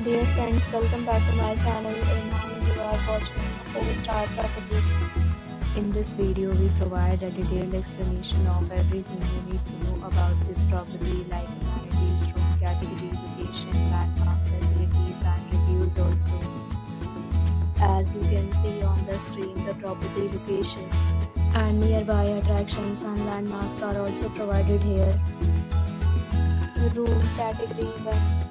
Dear friends, welcome back to my channel and now you are watching a 4-star property. In this video, we provide a detailed explanation of everything you need to know about this property like amenities, room category, location, landmark facilities and reviews also. As you can see on the screen, the property location and nearby attractions and landmarks are also provided here. Room category 1.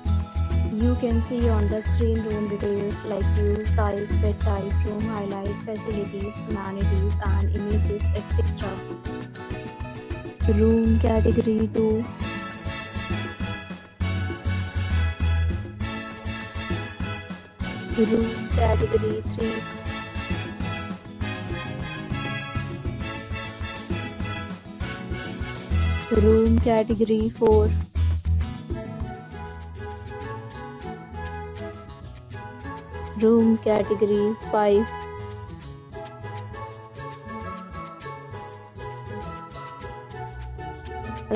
You can see on the screen room details like view, size, bed type, room highlight, facilities, amenities and images, etc. Room category 2. Room category 3. Room category 4. Room category 5.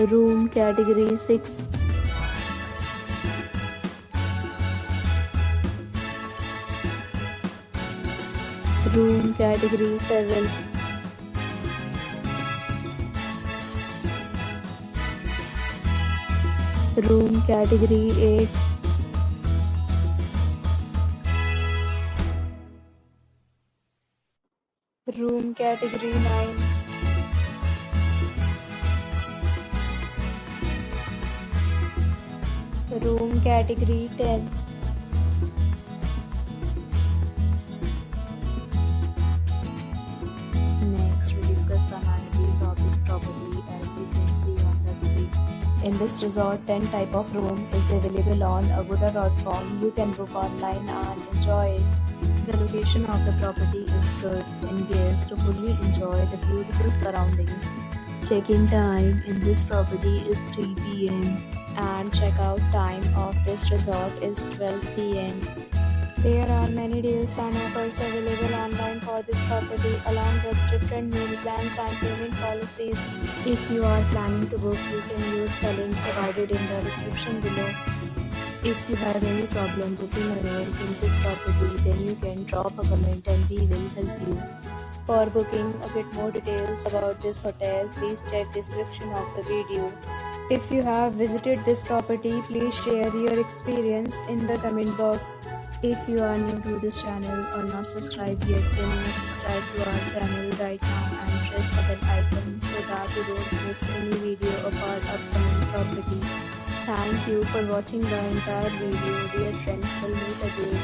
Room category 6. Room category 7. Room category 8. Room category 9. Room category 10. Next, we discuss the amenities of this property as you can see on the screen. In this resort, 10 type of room is available on agoda.com. You can book online and enjoy it. The location of the property is good and guests to fully enjoy the beautiful surroundings. Check-in time in this property is 3 p.m. and check-out time of this resort is 12 p.m. There are many deals and offers available online for this property along with different meal plans and payment policies. If you are planning to book, you can use the link provided in the description below. If you have any problem booking a room in this property, then you can drop a comment and we will help you. For booking a bit more details about this hotel, please check description of the video. If you have visited this property, please share your experience in the comment box. If you are new to this channel or not subscribed yet, then you must subscribe to our channel right now and press the bell icon so that you don't miss any video of our upcoming property. Thank you for watching the entire video. Dear friends, we'll meet again